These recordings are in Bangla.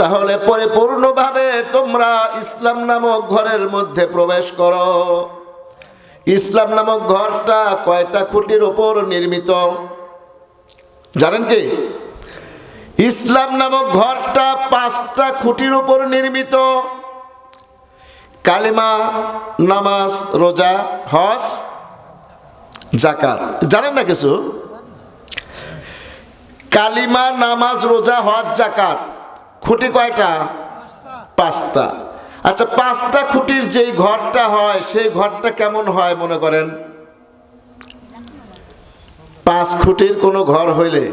তাহলে পরিপূর্ণভাবে তোমরা ইসলাম নামক ঘরের মধ্যে প্রবেশ করো। ইসলাম নামক ঘরটা কয়টা খুঁটির উপর নির্মিত জানেন কি? ইসলাম নামক ঘরটা 5টা খুঁটির উপর নির্মিত। কালিমা, নামাজ, রোজা, হজ, যাকাত। জানেন না কিছু? কালিমা, নামাজ, রোজা, হজ, যাকাত খুঁটি কয়টা? 5টা। আচ্ছা, 5টা খুঁটির যেই ঘরটা হয় সেই ঘরটা কেমন হয় মনে করেন? 5 খুঁটির কোনো ঘর হইলে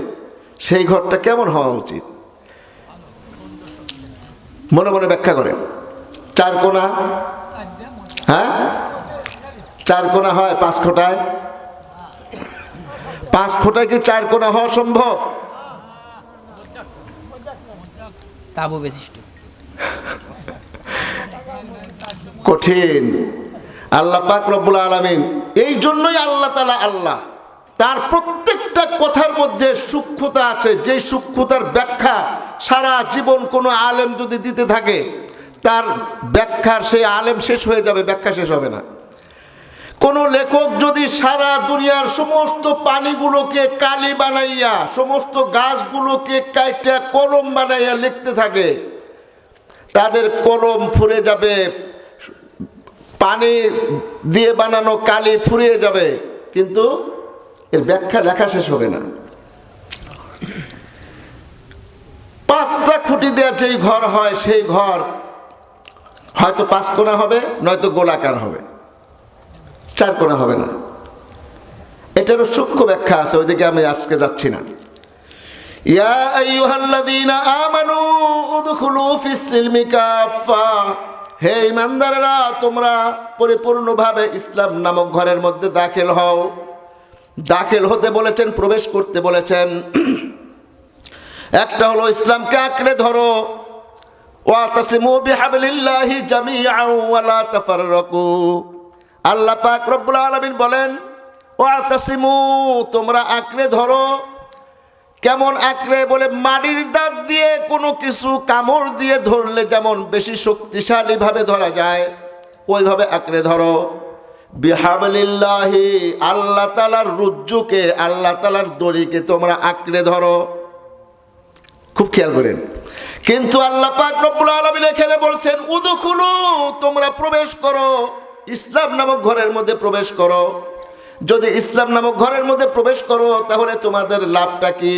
সেই ঘরটা কেমন হওয়া উচিত? মনে মনে ব্যাখ্যা করেন। 4 কোণা, হ্যাঁ 4 কোণা হয় 5 কোণায়? 5 কোণায় কি 4 কোণা হওয়া সম্ভব? তাবু বিশিষ্ট কঠিন। আল্লাহ পাক রব্বুল আলামিন, এই জন্যই আল্লাহ তাআলা আল্লাহ, তার প্রত্যেকটা কথার মধ্যে সূক্ষ্মতা আছে, যে সূক্ষ্মতার ব্যাখ্যা সারা জীবন কোনো আলেম যদি দিতে থাকে তার ব্যাখ্যার সেই আলেম শেষ হয়ে যাবে, ব্যাখ্যা শেষ হবে না। কোনো লেখক যদি সারা দুনিয়ার সমস্ত পানিগুলোকে কালি বানাইয়া, সমস্ত গাছগুলোকে কাইটা কলম বানাইয়া লিখতে থাকে, তাদের কলম ফুরে যাবে, পানি দিয়ে বানানো কালি ফুরিয়ে যাবে, কিন্তু এর ব্যাখ্যা লেখা শেষ হবে না। 5টা খুঁটি দেওয়া যেই ঘর হয় সেই ঘর হয়তো 5 কোণা হবে, নয়তো গোলাকার হবে, 4 কোণা হবে না। এটারও সূক্ষ্ম ব্যাখ্যা আছে, ওইদিকে আমি আজকে যাচ্ছি না। ইয়া আইয়ুহাল্লাযীনা আমানু উদখুলু ফিস সিলমি কাফা, হে ঈমানদাররা তোমরা পরিপূর্ণভাবে ইসলাম নামক ঘরের মধ্যে দাখিল হও। দাখিল হতে বলেছেন, প্রবেশ করতে বলেছেন। একটা হলো ইসলামকে আঁকড়ে ধরো, ওয়াতাসিমু বিহাবলিল্লাহি জামিআন ওয়া লা তাফাররাকু। আল্লাহ পাক রব্বুল আলামিন বলেন, ওয়াতাসিমু, তোমরা আঁকড়ে ধরো। কেমন আঁকড়ে? বলে মাটির দাঁত দিয়ে কোনো কিছু কামড় দিয়ে ধরলে যেমন বেশি শক্তিশালী ভাবে ধরা যায়, ওইভাবে আঁকড়ে ধরো। বিহাবলিল্লাহি, আল্লাহ তাআলার রুজ্জুকে, আল্লাহ তাআলার দড়িকে তোমরা আঁকড়ে ধরো। খুব খেয়াল করেন। কিন্তু আল্লাহ পাক রব্বুল আলামিন এখানে বলছেন উদখুলু, তোমরা প্রবেশ করো, ইসলাম নামক ঘরের মধ্যে প্রবেশ করো। যদি ইসলাম নামক ঘরের মধ্যে প্রবেশ করো তাহলে তোমাদের লাভটা কি?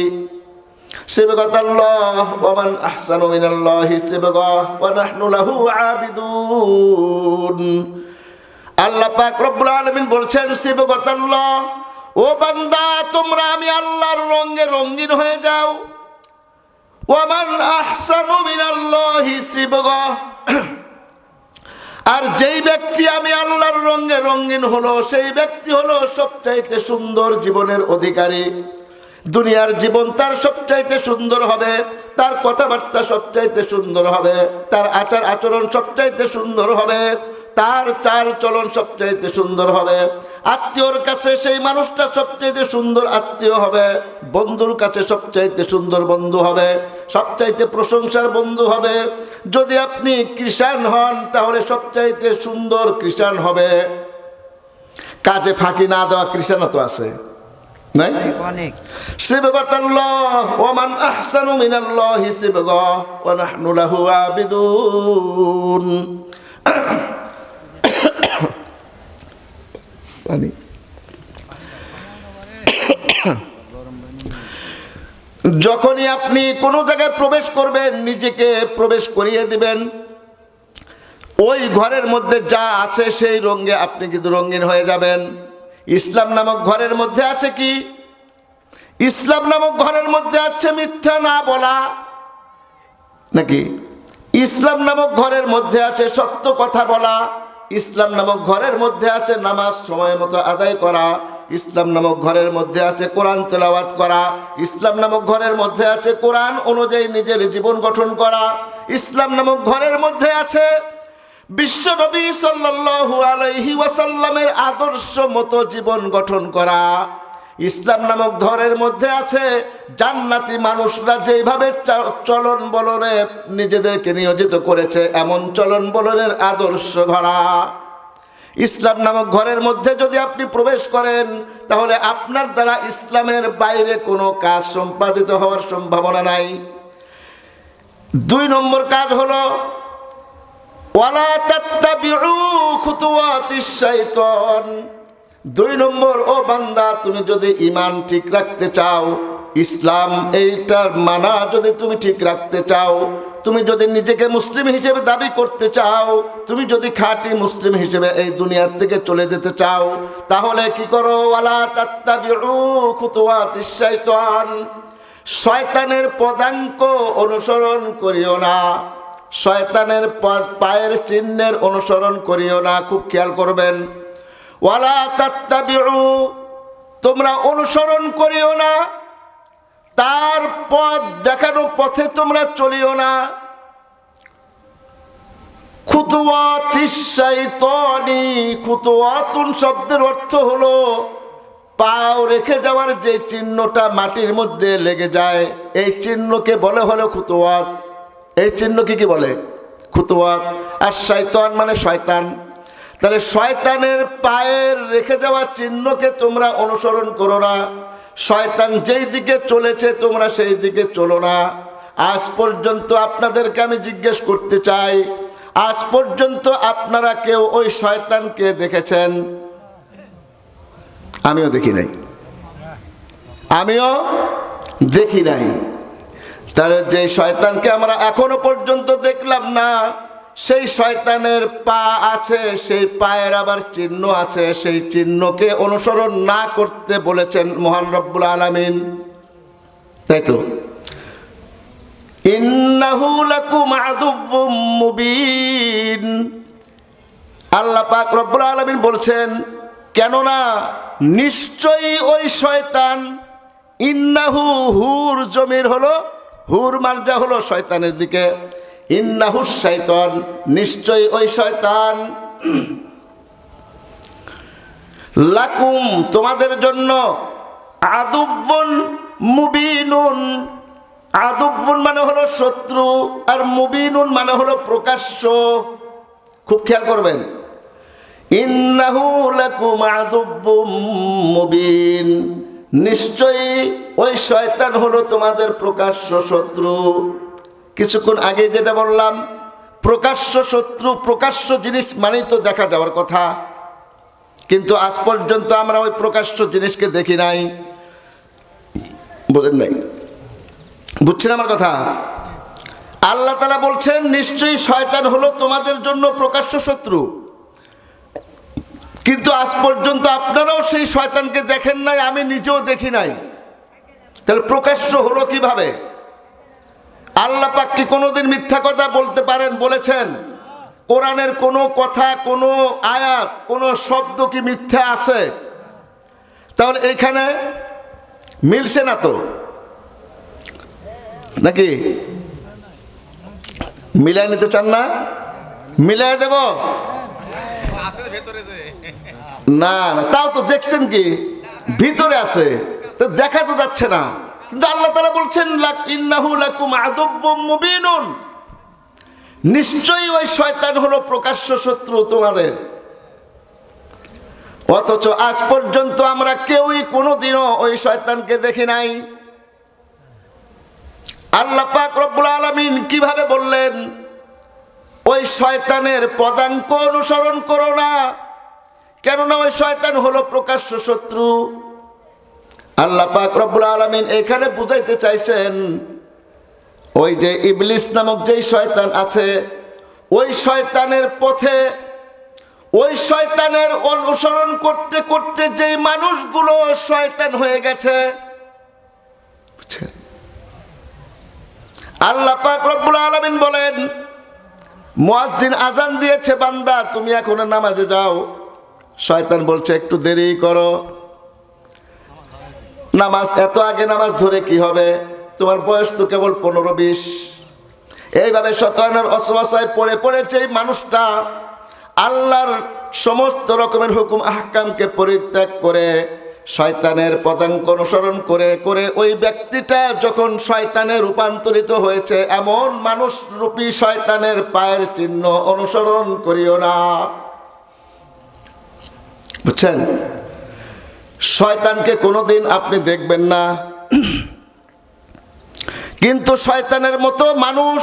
সিবগাতাল্লাহ ওয়া মান আহসানু মিনাল্লাহি সিবগা ওয়া নাহনু লাহু আবিদুন। আল্লাহ পাক রব্বুল আলামিন বলছেন সিবগাতাল্লাহ, ও বান্দা তোমরা আমি আল্লাহর রঙে রঙিন হয়ে যাও। ওয়া মান আহসানু মিনাল্লাহি সিবগা, আর যেই ব্যক্তি আমি আল্লাহর রঙে রঙিন হলো সেই ব্যক্তি হলো সবচাইতে সুন্দর জীবনের অধিকারী। দুনিয়ার জীবন তার সবচাইতে সুন্দর হবে, তার কথাবার্তা সবচাইতে সুন্দর হবে, তার আচার আচরণ সবচাইতে সুন্দর হবে, তার চাল চলন সবচাইতে সুন্দর হবে। আত্মীয়র কাছে সেই মানুষটা সবচাইতে সুন্দর আত্মীয় হবে, বন্ধুর কাছে সবচাইতে সুন্দর বন্ধু হবে, সবচাইতে প্রশংসার বন্ধু হবে। যদি আপনি খ্রিস্টান হন তাহলে সবচাইতে সুন্দর খ্রিস্টান হবে। কাজে ফাঁকি না দেওয়া খ্রিস্টানও তো আছে, নাই? সিবগাতাল্লাহ ওয়া মান আহসানু মিনাল্লাহি সিবগা ওয়া নাহনু লাহু আবিদুন। যখনই আপনি কোনো জায়গায় প্রবেশ করবেন নিজেকে প্রবেশ করিয়ে দিবেন, ওই ঘরের মধ্যে যা আছে সেই রঙে আপনি কিন্তু রঙিন হয়ে যাবেন। ইসলাম নামক ঘরের মধ্যে আছে কি? ইসলাম নামক ঘরের মধ্যে আছে মিথ্যা না বলা, নাকি? ইসলাম নামক ঘরের মধ্যে আছে সত্য কথা বলা। ইসলাম নামক ঘরের মধ্যে আছে নামাজ সময় মতো আদায় করা। ইসলাম নামক ঘরের মধ্যে আছে কোরআন তেলাওয়াত করা। ইসলাম নামক ঘরের মধ্যে আছে কোরআন অনুযায়ী নিজের জীবন গঠন করা। ইসলাম নামক ঘরের মধ্যে আছে বিশ্বনবী সাল্লাল্লাহু আলাইহি ওয়াসাল্লামের আদর্শ মতো জীবন গঠন করা। ইসলাম নামক ঘরের মধ্যে আছে জান্নাতি মানুষরা যেভাবে চলন বলনে নিজেদেরকে নিয়োজিত করেছে, এমন চলন বলনের আদর্শ ভরা ইসলাম নামক ঘরের মধ্যে যদি আপনি প্রবেশ করেন, তাহলে আপনার দ্বারা ইসলামের বাইরে কোনো কাজ সম্পাদিত হওয়ার সম্ভাবনা নাই। 2 নম্বর কাজ হলো ওয়ালা তাত্তাবিউ খুতুওয়াতিশ শাইতান। 2 নম্বর, ও বান্দা, তুমি যদি ঈমান ঠিক রাখতে চাও, ইসলাম এইটার মানা যদি তুমি ঠিক রাখতে চাও, তুমি যদি নিজেকে মুসলিম হিসেবে দাবি করতে চাও, তুমি যদি খাঁটি মুসলিম হিসেবে এই দুনিয়ার থেকে চলে যেতে চাও, তাহলে কি করো? ওয়ালা তাত্তাবিউ খুতুওয়াতিশ শাইতান। শয়তানের পদাঙ্ক অনুসরণ করিও না, শয়তানের পায়ের চিহ্নের অনুসরণ করিও না। খুব খেয়াল করবেন, ওয়ালা তাত্তাবিউ, তোমরা অনুসরণ করিও না, তার পথ দেখানো পথে তোমরা চলিও না। খুতুওয়াতিশ শাইতানি, খুতুওয়াতুন শব্দের অর্থ হলো পাও রেখে যাওয়ার যে চিহ্নটা মাটির মধ্যে লেগে যায়, এই চিহ্নকে বলে হলো খুতুওয়াত। এই চিহ্নকে কি বলে? খুতুওয়াত। আর শয়তান মানে শয়তান। তাহলে শয়তানের পায়ের রেখে যাওয়া চিহ্নকে তোমরা অনুসরণ করো না। শয়তান যেই দিকে চলেছে তোমরা সেই দিকে চলো না। আজ পর্যন্ত আপনাদেরকে আমি জিজ্ঞেস করতে চাই, আজ পর্যন্ত আপনারা কেউ ওই শয়তানকে দেখেছেন? আমিও দেখি নাই, আমিও দেখি নাই। তাহলে যে শয়তানকে আমরা এখনো পর্যন্ত দেখলাম না, সেই শয়তানের পা আছে, সেই পায়ের আবার চিহ্ন আছে, সেই চিহ্নকে অনুসরণ না করতে বলেছেন মহান রব্বুল আলামিন। তাই তো, ইন্নাহু লাকুম আদুউম মুবিন। আল্লাহ পাক রব্বুল আলামিন বলছেন, কেননা নিশ্চয়ই ওই শয়তান, ইন্নাহু হুর জমির হলো, হুর মার্জা হলো শয়তানের দিকে, ইন্নাহু শাইতান, নিশ্চয়ই ওই শয়তান, লাকুম তোমাদের জন্য, আদুউন মুবিনুন। আদুউন মানে হলো শত্রু, আর মুবিনুন মানে হলো প্রকাশ্য। খুব খেয়াল করবেন, ইন্নাহু লাকুম আদুউম মুবিন, নিশ্চয়ই ওই শয়তান হলো তোমাদের প্রকাশ্য শত্রু। কিছুক্ষণ আগে যেটা বললাম, প্রকাশ্য শত্রু, প্রকাশ্য জিনিস মানেই তো দেখা যাওয়ার কথা, কিন্তু আজ পর্যন্ত আমরা ওই প্রকাশ্য জিনিসকে দেখি নাই। বোঝেন নাই? বুঝছেন আমার কথা? আল্লাহ তাআলা বলছেন নিশ্চয়ই শয়তান হলো তোমাদের জন্য প্রকাশ্য শত্রু, কিন্তু আজ পর্যন্ত আপনারাও সেই শয়তানকে দেখেন নাই, আমি নিজেও দেখি নাই। তাহলে প্রকাশ্য হলো কিভাবে? আল্লাহ পাক কি কোনোদিন মিথ্যা কথা বলতে পারেন? বলেছেন? কোরআনের কোনো কথা, কোনো আয়াত, কোনো শব্দ কি মিথ্যা আছে? তাহলে এইখানে মিলছে না তো, নাকি? মিলাই নিতে চান না? মিলাই দেব না? না, তাও তো দেখছেন কি ভিতরে আছে, তো দেখা তো যাচ্ছে না। কিন্তু আল্লাহ তাআলা বলছেন ইন্নাহু লাকুম আদুউম মুবিনুন, নিশ্চয়ই ওই শয়তান হলো প্রকাশ্য শত্রু তোমাদের। অথচ আজ পর্যন্ত আমরা কেউই কোনোদিনও ওই শয়তানকে দেখি নাই। আল্লাহ পাক রব্বুল আলামিন কিভাবে বললেন ওই শয়তানের পদাঙ্ক অনুসরণ করো না, কেননা ওই শয়তান হলো প্রকাশ্য শত্রু। আল্লাহ পাক রব্বুল আলামিন এখানে বুঝাইতে চাইছেন, ওই যে ইবলিস নামক যেই শয়তান আছে, ওই শয়তানের পথে, ওই শয়তানের অনুসরণ করতে করতে যেই মানুষগুলো শয়তান হয়ে গেছে, আল্লাহ পাক রব্বুল আলামিন বলেন, মুয়াজ্জিন আজান দিয়েছে, বান্দা তুমি এখন নামাজে যাও। শয়তান বলছে একটু দেরি করো, নামাজ এত আগে নামাজ ধরে কি হবে, তোমার বয়স তো কেবল 15-20। এইভাবে শয়তানের ওয়াসওয়াসায় পড়ে পড়েছে এই মানুষটা আল্লাহর সমস্ত রকমের হুকুম আহকামকে পরিত্যাগ করে শয়তানের পদাঙ্ক অনুসরণ করে করে ওই ব্যক্তিটা যখন শয়তানে রূপান্তরিত হয়েছে, এমন মানুষ রূপী শয়তানের পায়ের চিহ্ন অনুসরণ করিও না। বুঝছেন? শয়তানকে কোনোদিন আপনি দেখবেন না, কিন্তু শয়তানের মতো মানুষ,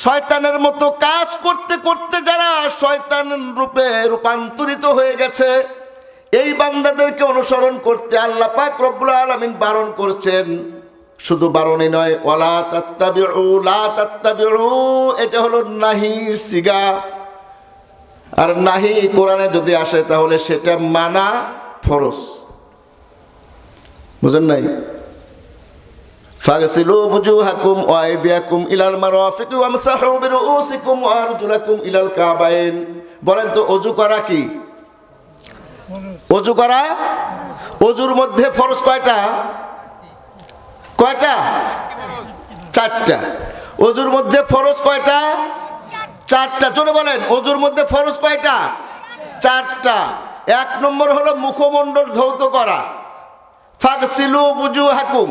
শয়তানের মতো কাজ করতে করতে যারা শয়তান রূপে রূপান্তরিত হয়ে গেছে, এই বান্দাদেরকে অনুসরণ করতে আল্লাহ পাক রব্বুল আলামিন বারণ করছেন। শুধু বারণই নয়, ওয়ালা তাত্তাবিউ লা তাত্তাবিউ, এটা হলো নাহি সিগা। আর নাহি কোরআনে যদি আসে তাহলে সেটা মানা ফরজ। বুঝেন নাই? ফাগসিলু ওয়ুজুহাকুম ওয়া আইদিয়াকুম ইলাল মারাফিক ওয়ামসাহু বিরুউসিকুম ওয়া আরজুলাকুম ইলাল কাবাইন। বলেন তো ওযু করা কি? ওযু করা, ওযুর মধ্যে ফরজ কয়টা? কয়টা? চারটা। ওযুর মধ্যে ফরজ কয়টা? চারটা। জোরে বলেন, ওযুর মধ্যে ফরজ কয়টা? চারটা। এক নম্বর হলো মুখমণ্ডল ধৌত করা, ফাগসিলু ওয়ুজুহাকুম।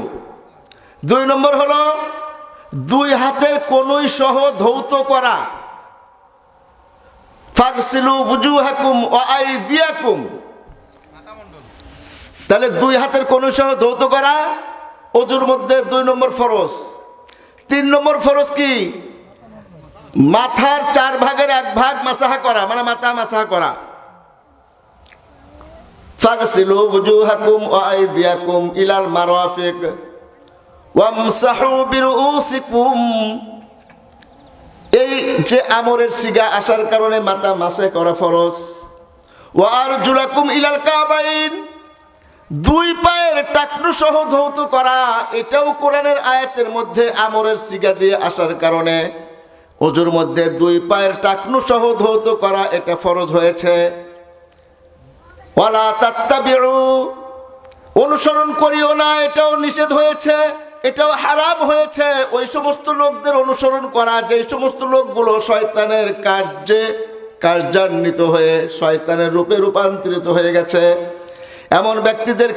দুই নম্বর হলো দুই হাতের কনুই সহ ধৌত করা, ফাগসিলু ওয়ুজুহাকুম ওয়া আইদিয়াকুম। তাহলে দুই হাতের কনুই সহ ধৌত করা ওযুর মধ্যে দুই নম্বর ফরজ। তিন নম্বর ফরজ কি? মাথার 4 ভাগের 1 ভাগ মাসাহা করা, মানে মাথা মাসাহা করা। ফাগসিলু ওয়ুজুহাকুম ওয়া আইদিয়াকুম ইলাল মারাফিক ওয়ামসাহু বিরুউসিকুম। এই যে আমরের সিগা আসার কারণে মাথা মাসে করা ফরজ। ওয়া আরজুলাকুম ইলাল কাবাইন, দুই পায়ের টাকনু সহ ধৌত করা, এটাও কোরআনের আয়াতের মধ্যে আমরের সিগা দিয়ে আসার কারণে ওযুর মধ্যে দুই পায়ের টাকনু সহ ধৌত করা এটা ফরজ হয়েছে। ওয়ালা তাত্তাবিউ, অনুসরণ করিও না, এটাও নিষেধ হয়েছে, এটাও হারাম হয়েছে। ওই সমস্ত লোকদের অনুসরণ করা যে সমস্ত লোকগুলো শয়তানের কার্যান্বিত হয়ে শয়তানের রূপে রূপান্তরিত হয়ে গেছে, এমন ব্যক্তিদের